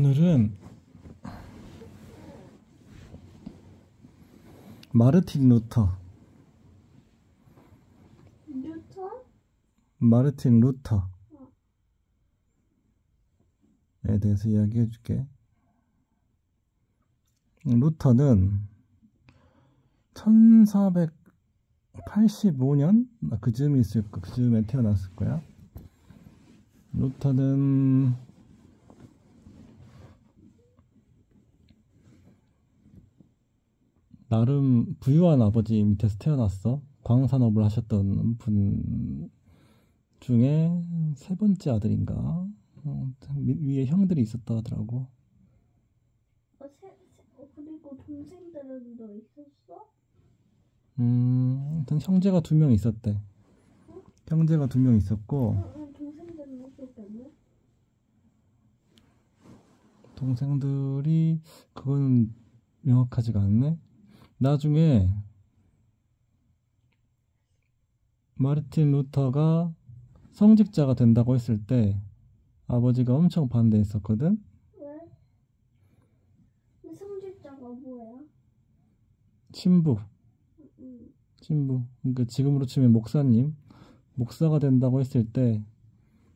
오늘은 마르틴 루터에 대해서 이야기해 줄게. 루터는 1485년? 그즈음에 태어났을 거야. 루터는 나름 부유한 아버지 밑에서 태어났어. 광산업을 하셨던 분 중에 세 번째 아들인가? 위에 형들이 있었다 하더라고. 그리고 동생들은 너 있었어? 일단 형제가 2명 있었대. 응? 형제가 2명 있었고, 동생들은 있었겠네? 동생들이 그건 명확하지가 않네. 나중에 마르틴 루터가 성직자가 된다고 했을 때 아버지가 엄청 반대했었거든. 왜? 근데 성직자가 뭐야? 신부. 응. 신부. 그러니까 지금으로 치면 목사가 된다고 했을 때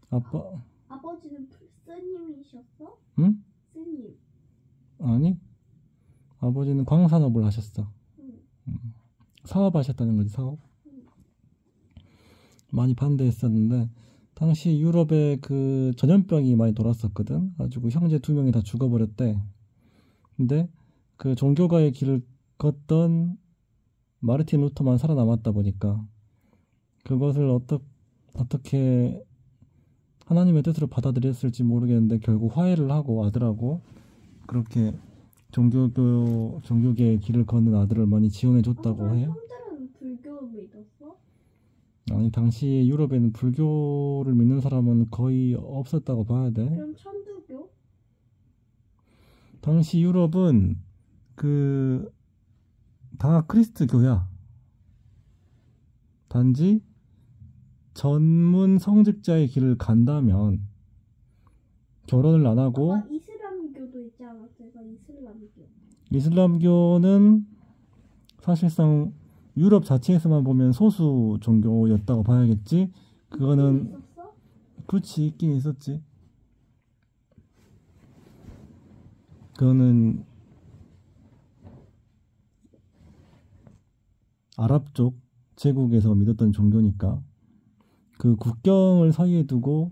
아버지는 스님이셨어? 응? 스님. 아니, 아버지는 광산업을 하셨어. 응. 사업하셨다는 거지, 사업. 응. 많이 반대했었는데 당시 유럽에 그 전염병이 많이 돌았었거든. 가지고 형제 2명이 다 죽어버렸대. 근데 그 종교가의 길을 걷던 마르틴 루터만 살아남았다 보니까 그것을 어떻게 하나님의 뜻으로 받아들였을지 모르겠는데 결국 화해를 하고 아들하고 그렇게 종교계의 길을 걷는 아들을 많이 지원해 줬다고 해. 형들은 불교를 믿었어? 아니, 당시 유럽에는 불교를 믿는 사람은 거의 없었다고 봐야 돼. 그럼 천주교? 당시 유럽은 다 크리스트교야. 단지 전문 성직자의 길을 간다면 결혼을 안 하고. 이슬람교도 있지 않았어요? 이슬람교는 사실상 유럽 자체에서만 보면 소수 종교였다고 봐야겠지. 그거는 있었어? 그렇지, 있긴 있었지. 그거는 아랍 쪽 제국에서 믿었던 종교니까 그 국경을 사이에 두고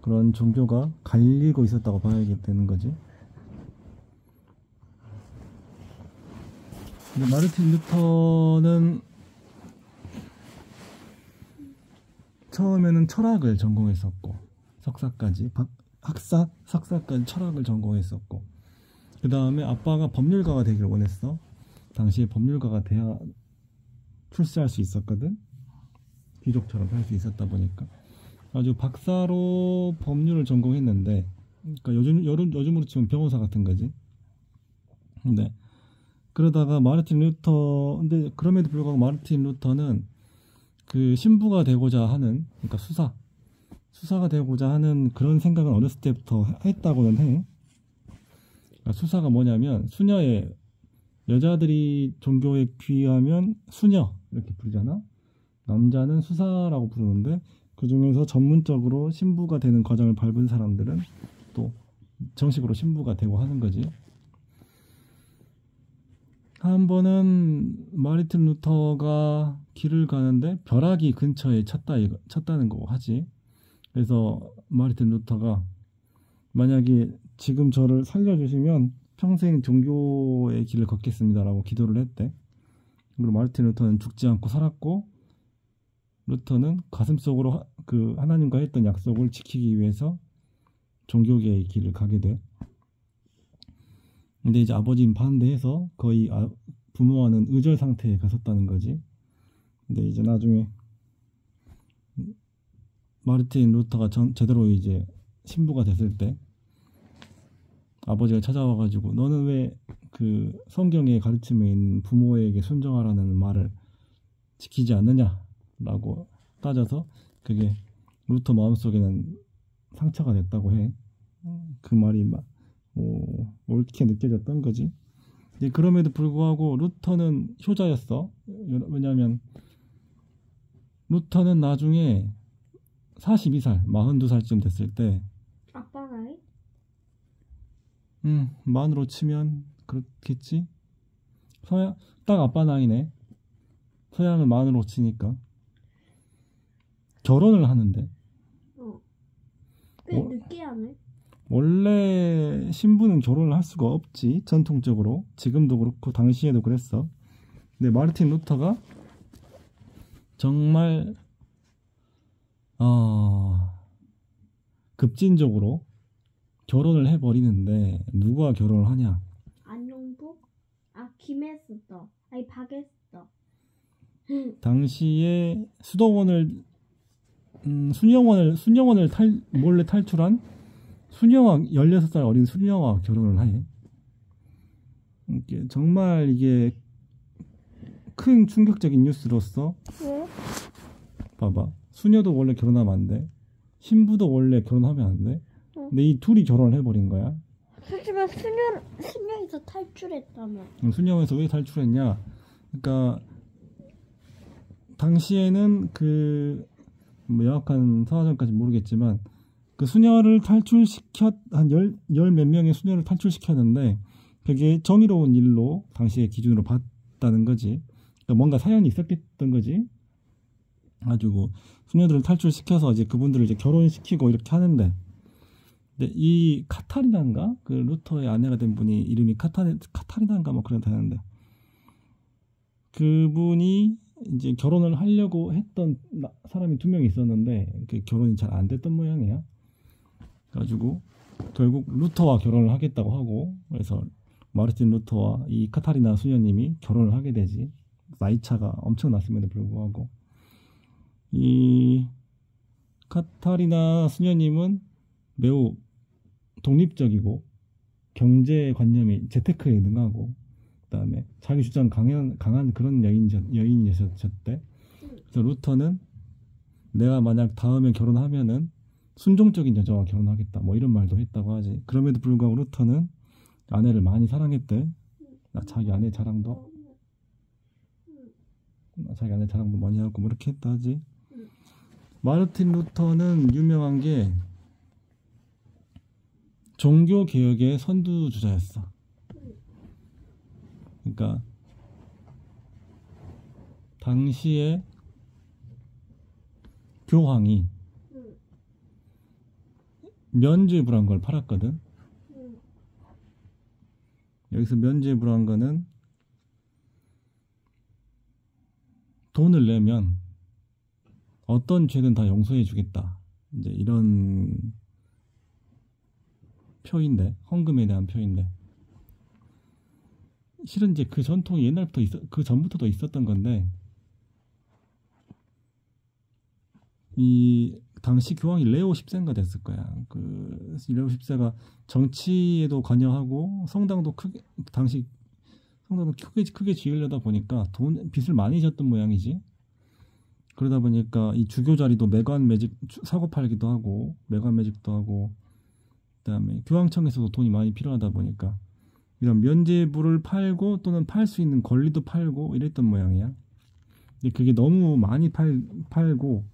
그런 종교가 갈리고 있었다고 봐야 되는 거지. 근데 마르틴 루터는 처음에는 철학을 전공했었고 석사까지 철학을 전공했었고, 그 다음에 아빠가 법률가가 되길 원했어. 당시에 법률가가 돼야 출세할 수 있었거든. 귀족처럼 할 수 있었다 보니까 아주 박사로 법률을 전공했는데, 그러니까 요즘으로 치면 변호사 같은 거지. 근데 그러다가 근데 그럼에도 불구하고 마르틴 루터는 그 신부가 되고자 하는, 그러니까 수사가 되고자 하는 그런 생각은 어렸을 때부터 했다고는 해. 그러니까 수사가 뭐냐면 수녀의, 여자들이 종교에 귀하면 수녀 이렇게 부르잖아. 남자는 수사라고 부르는데 그 중에서 전문적으로 신부가 되는 과정을 밟은 사람들은 또 정식으로 신부가 되고 하는 거지. 한 번은 마르틴 루터가 길을 가는데 벼락이 근처에 쳤다는 거고 하지. 그래서 마르틴 루터가 만약에 지금 저를 살려주시면 평생 종교의 길을 걷겠습니다라고 기도를 했대. 그리고 마르틴 루터는 죽지 않고 살았고, 루터는 가슴속으로 그 하나님과 했던 약속을 지키기 위해서 종교계의 길을 가게 돼. 근데 이제 아버지는 반대해서 거의 부모와는 의절 상태에 갔었다는 거지. 근데 이제 나중에 마르틴 루터가 제대로 이제 신부가 됐을 때 아버지가 찾아와가지고 너는 왜 그 성경의 가르침에 있는 부모에게 순종하라는 말을 지키지 않느냐라고 따져서 그게 루터 마음속에는 상처가 됐다고 해. 그 말이 막 옳게 느껴졌던 거지. 근데 그럼에도 불구하고 루터는 효자였어. 왜냐하면 루터는 나중에 42살, 42살쯤 됐을 때, 아빠 나이? 만으로 치면 그렇겠지. 딱 아빠 나이네. 서양은 만으로 치니까 결혼을 하는데, 꽤 어? 늦게 하네. 원래 신부는 결혼을 할 수가 없지, 전통적으로. 지금도 그렇고 당시에도 그랬어. 근데 마르틴 루터가 정말 급진적으로 결혼을 해버리는데, 누구와 결혼을 하냐? 안용복? 김했었다. 아니 박했었다. 당시에 수녀원을 몰래 탈출한 수녀와, 16살 어린 수녀와 결혼을 해. 정말 이게 큰 충격적인 뉴스로서, 왜? 봐봐. 수녀도 원래 결혼하면 안 돼. 신부도 원래 결혼하면 안 돼. 근데 이 둘이 결혼을 해버린 거야. 하지만 수녀에서 탈출했다며. 수녀원에서 왜 탈출했냐? 그러니까 당시에는 명확한 사정까지 모르겠지만, 그 수녀를 한 열 몇 명의 수녀를 탈출시켰는데, 그게 정의로운 일로 당시의 기준으로 봤다는 거지. 그러니까 뭔가 사연이 있었겠던 거지. 가지고 수녀들을 탈출시켜서 이제 그분들을 이제 결혼시키고 이렇게 하는데, 근데 이 카타리나인가? 그 루터의 아내가 된 분이 이름이 카타리나인가 뭐 그렇다는데, 그분이 이제 결혼을 하려고 했던 사람이 2명이 있었는데, 그 결혼이 잘 안 됐던 모양이야. 가지고 결국 루터와 결혼을 하겠다고 하고, 그래서 마르틴 루터와 이 카타리나 수녀님이 결혼을 하게 되지. 나이 차가 엄청 났음에도 불구하고. 이 카타리나 수녀님은 매우 독립적이고 경제관념이 재테크에 능하고, 그다음에 자기 주장 강한 그런 여인이셨대. 그래서 루터는 내가 만약 다음에 결혼하면은 순종적인 여자와 결혼하겠다, 뭐 이런 말도 했다고 하지. 그럼에도 불구하고 루터는 아내를 많이 사랑했대. 자기 아내 자랑도 많이 하고 뭐 이렇게 했다 하지. 마르틴 루터는 유명한 게 종교 개혁의 선두주자였어. 그러니까 당시에 교황이 면죄부란 걸 팔았거든. 여기서 면죄부란 거는 돈을 내면 어떤 죄는 다 용서해 주겠다, 이제 이런 표인데, 헌금에 대한 표인데, 실은 이제 그 전통이 옛날부터 그 전부터도 있었던 건데, 이 당시 교황이 레오 10세인가 됐을 거야. 그 레오 10세가 정치에도 관여하고 당시 성당도 크게 지으려다 보니까 빚을 많이 졌던 모양이지. 그러다 보니까 이 주교 자리도 매관 매직 사고 팔기도 하고, 매관 매직도 하고, 그다음에 교황청에서도 돈이 많이 필요하다 보니까 이런 면죄부를 팔고, 또는 팔 수 있는 권리도 팔고 이랬던 모양이야. 근데 그게 너무 많이 팔고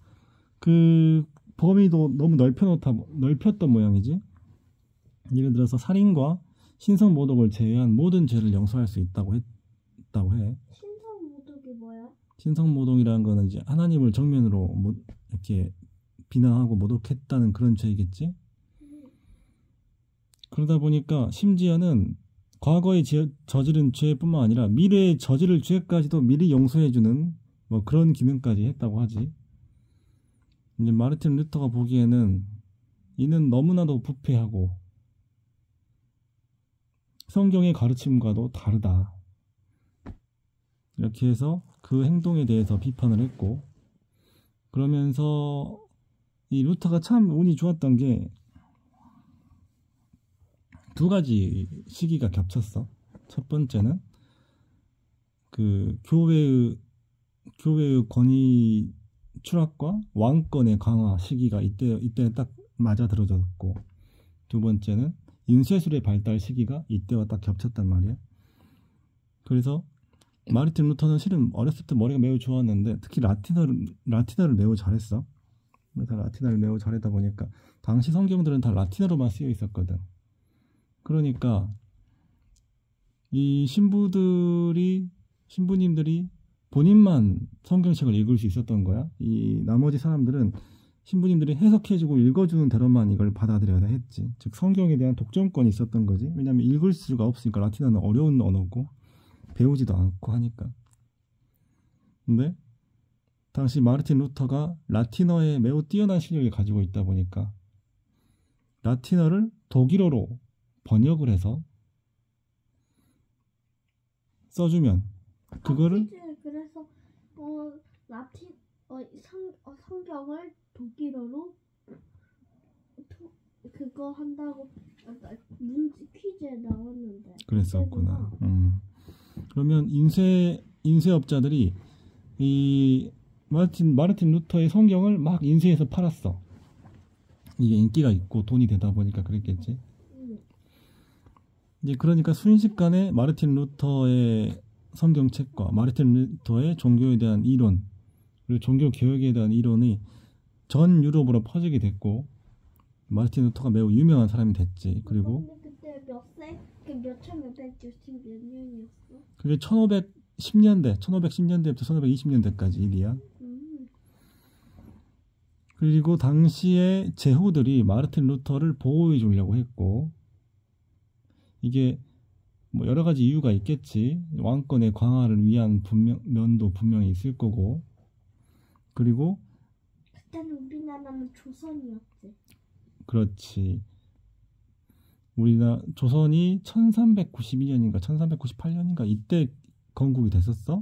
그 범위도 너무 넓혔던 모양이지. 예를 들어서 살인과 신성모독을 제외한 모든 죄를 용서할 수 있다고 해. 신성모독이 뭐야? 신성모독이라는 거는 이제 하나님을 정면으로 이렇게 비난하고 모독했다는 그런 죄이겠지. 그러다 보니까 심지어는 과거에 저지른 죄뿐만 아니라 미래에 저지를 죄까지도 미리 용서해주는 뭐 그런 기능까지 했다고 하지. 이제 마르틴 루터가 보기에는 이는 너무나도 부패하고 성경의 가르침과도 다르다, 이렇게 해서 그 행동에 대해서 비판을 했고, 그러면서 이 루터가 참 운이 좋았던 게 2가지 시기가 겹쳤어. 첫 번째는 그 교회의 권위 추락과 왕권의 강화 시기가 이때 딱 맞아 들어졌고, 2번째는 인쇄술의 발달 시기가 이때와 딱 겹쳤단 말이야. 그래서 마르틴 루터는 실은 어렸을 때 머리가 매우 좋았는데 특히 라틴어를 매우 잘했어. 그래서 라틴어를 매우 잘하다 보니까 당시 성경들은 다 라틴어로만 쓰여 있었거든. 그러니까 이 신부님들이 본인만 성경책을 읽을 수 있었던 거야. 이 나머지 사람들은 신부님들이 해석해주고 읽어주는 대로만 이걸 받아들여야 했지. 즉 성경에 대한 독점권이 있었던 거지. 왜냐하면 읽을 수가 없으니까. 라틴어는 어려운 언어고 배우지도 않고 하니까. 근데 당시 마르틴 루터가 라틴어에 매우 뛰어난 실력을 가지고 있다 보니까 라틴어를 독일어로 번역을 해서 써주면 그거를 그래서 라틴 성경을 독일어로 그거 한다고 문제 퀴즈에 나왔는데 그랬었구나. 그러면 인쇄업자들이 이 마르틴 루터의 성경을 막 인쇄해서 팔았어. 이게 인기가 있고 돈이 되다 보니까 그랬겠지. 이제 그러니까 순식간에 마르틴 루터의 성경책과 마르틴 루터의 종교에 대한 이론 그리고 종교 개혁에 대한 이론이 전 유럽으로 퍼지게 됐고 마르틴 루터가 매우 유명한 사람이 됐지. 그리고 그때 몇 세? 몇 년이었어? 그게 1510년대부터 1520년대까지 일이야. 그리고 당시에 제후들이 마르틴 루터를 보호해 주려고 했고 이게 뭐 여러 가지 이유가 있겠지. 왕권의 강화를 위한 면도 분명히 있을 거고 그리고 그때는 우리나라는 조선이었지. 그렇지. 우리나라 조선이 1392년인가 1398년인가 이때 건국이 됐었어.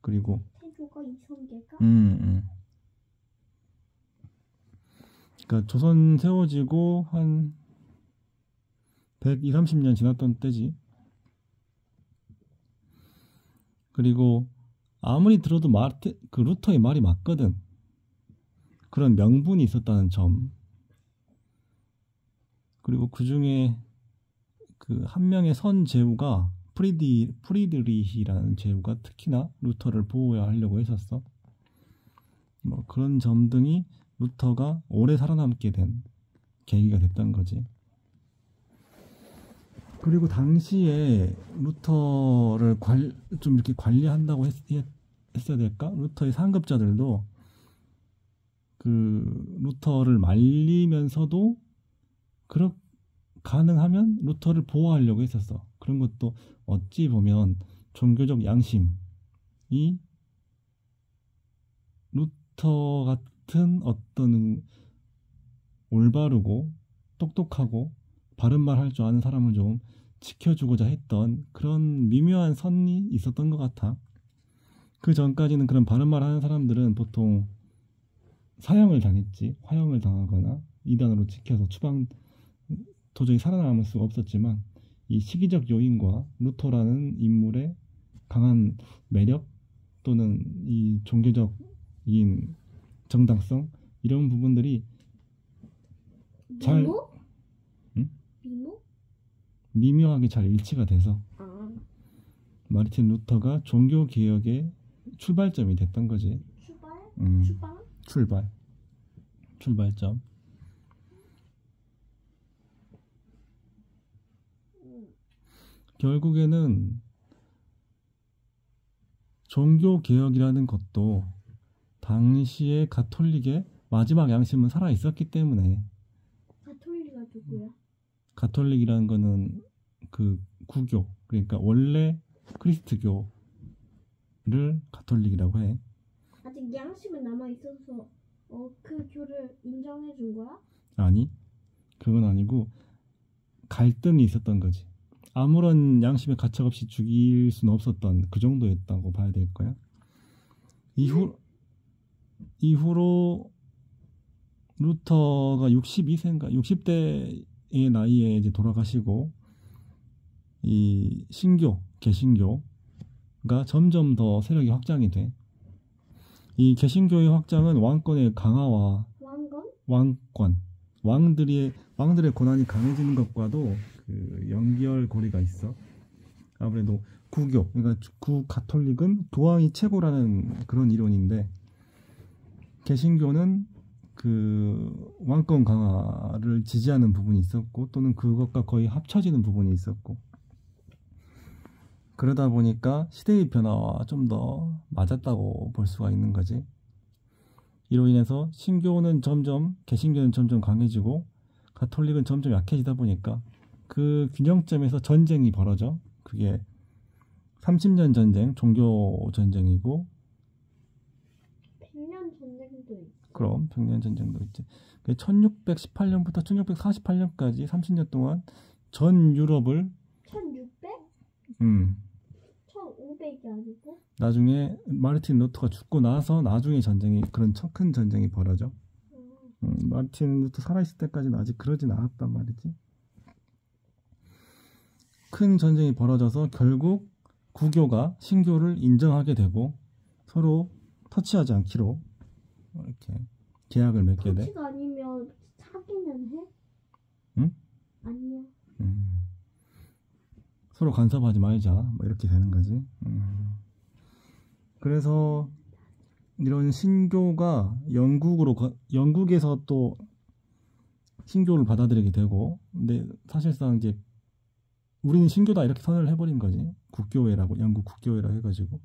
그리고 태조가 이성계가 그러니까 조선 세워지고 한 120, 30년 지났던 때지. 그리고 아무리 들어도 그 루터의 말이 맞거든. 그런 명분이 있었다는 점. 그리고 그 중에 그 한 명의 선 제후가 프리드리히라는 제후가 특히나 루터를 보호해야 하려고 했었어. 뭐 그런 점 등이 루터가 오래 살아남게 된 계기가 됐던 거지. 그리고 당시에 루터를 좀 이렇게 관리한다고 했어야 될까? 루터의 상급자들도 그 루터를 말리면서도 가능하면 루터를 보호하려고 했었어. 그런 것도 어찌 보면 종교적 양심이 루터 같은 어떤 올바르고 똑똑하고 바른 말 할 줄 아는 사람을 좀 지켜주고자 했던 그런 미묘한 선이 있었던 것 같아. 그 전까지는 그런 바른 말 하는 사람들은 보통 사형을 당했지. 화형을 당하거나 이단으로 찍혀서 도저히 살아남을 수가 없었지만 이 시기적 요인과 루터라는 인물의 강한 매력 또는 이 종교적인 정당성 이런 부분들이 잘 미묘하게 잘 일치가 돼서 마르틴 루터가 종교 개혁의 출발점이 됐던 거지. 출발점. 결국에는 종교 개혁이라는 것도 당시의 가톨릭의 마지막 양심은 살아 있었기 때문에. 가톨릭가 누구야? 가톨릭이라는 거는 그 구교, 그러니까 원래 그리스도교를 가톨릭이라고 해. 아직 양심은 남아 있어서 그 교를 인정해 준 거야? 아니, 그건 아니고 갈등이 있었던 거지. 아무런 양심의 가책 없이 죽일 수는 없었던 그 정도였다고 봐야 될 거야. 이후로 루터가 62세인가 60대의 나이에 이제 돌아가시고 이 개신교가 점점 더 세력이 확장이 돼. 이 개신교의 확장은 왕권의 강화와 왕들의 권한이 강해지는 것과도 그 연결고리가 있어. 아무래도 구교, 그러니까 구가톨릭은 교황이 최고라는 그런 이론인데, 개신교는 그 왕권 강화를 지지하는 부분이 있었고, 또는 그것과 거의 합쳐지는 부분이 있었고, 그러다 보니까 시대의 변화와 좀 더 맞았다고 볼 수가 있는 거지. 이로 인해서 개신교는 점점 강해지고 가톨릭은 점점 약해지다 보니까 그 균형점에서 전쟁이 벌어져. 그게 30년 전쟁, 종교 전쟁이고, 100년 전쟁도 있고. 그럼 100년 전쟁도 있지. 1618년부터 1648년까지 30년 동안 전 유럽을 1600? 1500이 아니고? 나중에 마르틴 루터가 죽고 나서 나중에 그런 큰 전쟁이 벌어져. 마르틴 루터 살아있을 때까지는 아직 그러진 않았단 말이지. 큰 전쟁이 벌어져서 결국 구교가 신교를 인정하게 되고 서로 터치하지 않기로 이렇게 계약을 맺게 돼. 터치가 아니면 사귀는 해? 응? 아니야. 서로 간섭하지 말자, 뭐 이렇게 되는 거지. 그래서 이런 신교가 영국에서 또 신교를 받아들이게 되고, 근데 사실상 이제 우리는 신교다 이렇게 선언을 해버린 거지. 국교회라고, 영국 국교회라 해가지고.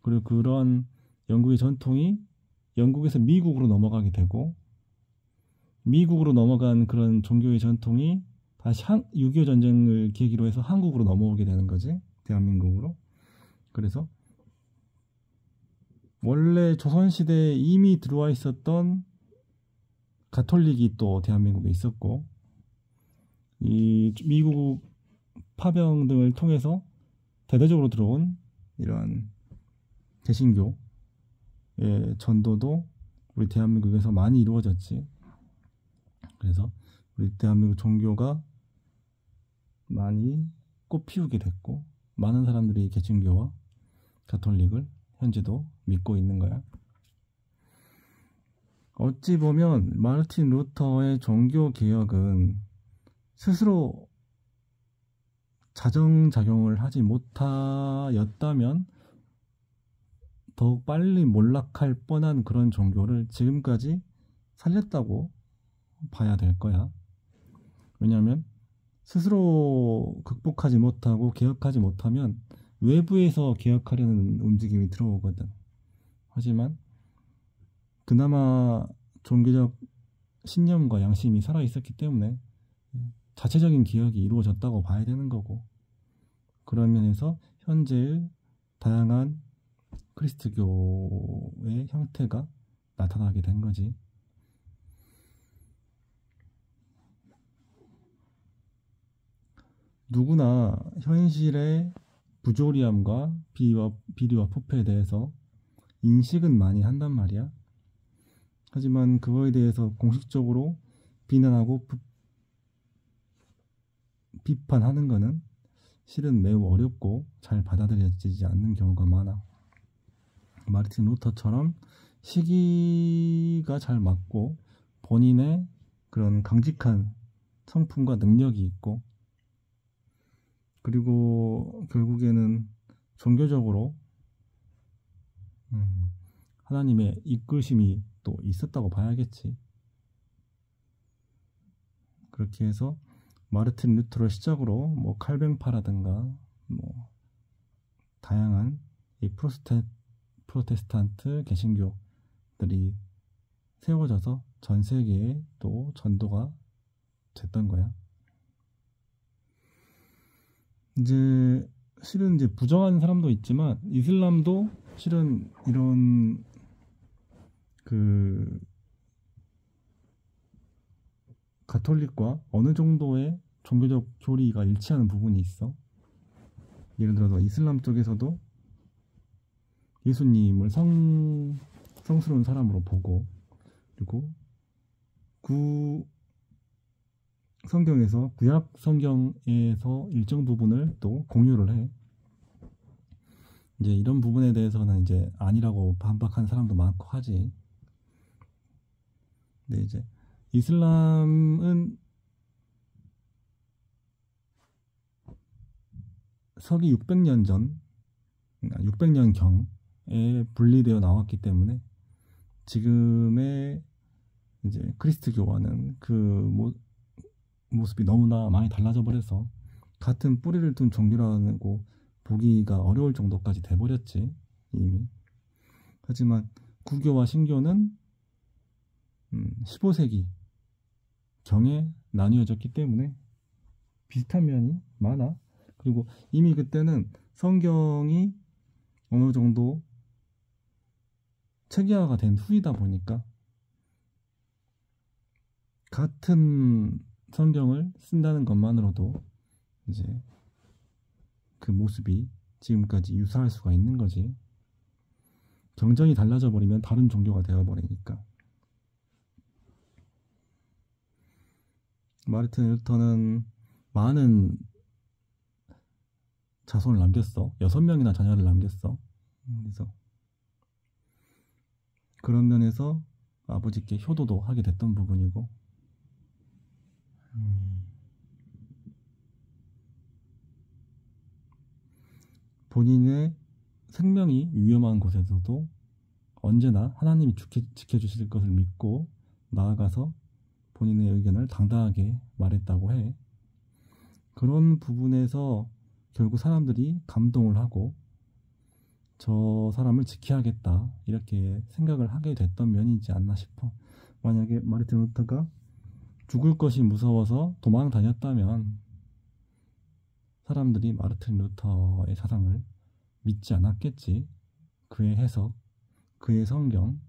그리고 그런 영국의 전통이 영국에서 미국으로 넘어가게 되고, 미국으로 넘어간 그런 종교의 전통이 다시 6.25 전쟁을 계기로 해서 한국으로 넘어오게 되는 거지. 대한민국으로. 그래서 원래 조선시대에 이미 들어와 있었던 가톨릭이 또 대한민국에 있었고, 이 미국 파병 등을 통해서 대대적으로 들어온 이러한 개신교의 전도도 우리 대한민국에서 많이 이루어졌지. 그래서 우리 대한민국 종교가 많이 꽃피우게 됐고, 많은 사람들이 개신교와 가톨릭을 현재도 믿고 있는 거야. 어찌 보면 마르틴 루터의 종교 개혁은 스스로 자정작용을 하지 못하였다면 더욱 빨리 몰락할 뻔한 그런 종교를 지금까지 살렸다고 봐야 될 거야. 왜냐하면 스스로 극복하지 못하고 개혁하지 못하면 외부에서 개혁하려는 움직임이 들어오거든. 하지만 그나마 종교적 신념과 양심이 살아있었기 때문에 자체적인 개혁이 이루어졌다고 봐야 되는 거고, 그런 면에서 현재의 다양한 그리스도교의 형태가 나타나게 된 거지. 누구나 현실의 부조리함과 비리와 부패에 대해서 인식은 많이 한단 말이야. 하지만 그거에 대해서 공식적으로 비난하고 비판하는 거는 실은 매우 어렵고 잘 받아들여지지 않는 경우가 많아. 마르틴 루터처럼 시기가 잘 맞고 본인의 그런 강직한 성품과 능력이 있고, 그리고 결국에는 종교적으로 하나님의 이끄심이 또 있었다고 봐야겠지. 그렇게 해서 마르틴 루터를 시작으로 뭐 칼뱅파라든가 뭐 다양한 이 프로테스탄트 개신교들이 세워져서 전 세계에 또 전도가 됐던 거야. 이제 실은 이제 부정하는 사람도 있지만 이슬람도 실은 이런 그 가톨릭과 어느 정도의 종교적 교리가 일치하는 부분이 있어. 예를 들어서 이슬람 쪽에서도 예수님을 성스러운 사람으로 보고, 그리고 구약 성경에서 일정 부분을 또 공유를 해. 이제 이런 부분에 대해서는 이제 아니라고 반박하는 사람도 많고 하지. 근데 이제 이슬람은 서기 600년 전, 600년 경에 분리되어 나왔기 때문에 지금의 이제 그리스도교와는 그 모습이 너무나 많이 달라져 버려서 같은 뿌리를 둔 종교라고 보기가 어려울 정도까지 돼버렸지 이미. 하지만 구교와 신교는 15세기 경에 나뉘어졌기 때문에 비슷한 면이 많아. 그리고 이미 그때는 성경이 어느 정도 체계화가 된 후이다 보니까 같은 성경을 쓴다는 것만으로도 이제 그 모습이 지금까지 유사할 수가 있는 거지. 경전이 달라져 버리면 다른 종교가 되어 버리니까. 마르틴 루터는 많은 자손을 남겼어. 6명이나 자녀를 남겼어. 그래서 그런 면에서 아버지께 효도도 하게 됐던 부분이고, 본인의 생명이 위험한 곳에서도 언제나 하나님이 지켜주실 것을 믿고 나아가서 본인의 의견을 당당하게 말했다고 해. 그런 부분에서 결국 사람들이 감동을 하고 저 사람을 지켜야겠다 이렇게 생각을 하게 됐던 면이지 않나 싶어. 만약에 마르틴 루터가 죽을 것이 무서워서 도망 다녔다면 사람들이 마르틴 루터의 사상을 믿지 않았겠지. 그의 해석, 그의 성경,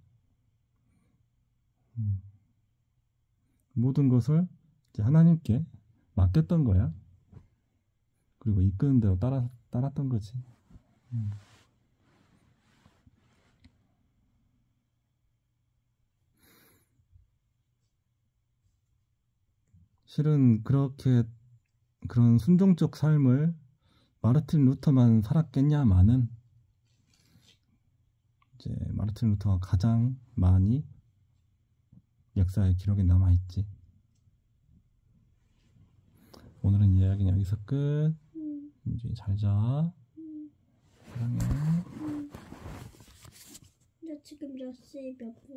모든 것을 이제 하나님께 맡겼던 거야. 그리고 이끄는 대로 따랐던 거지. 실은 그런 순종적 삶을 마르틴 루터만 살았겠냐마는 이제 마르틴 루터가 가장 많이 역사의 기록에 남아있지. 오늘은 이야기는 여기서 끝. 이제 잘 자. 사랑해. 나 지금 몇 시 몇 분?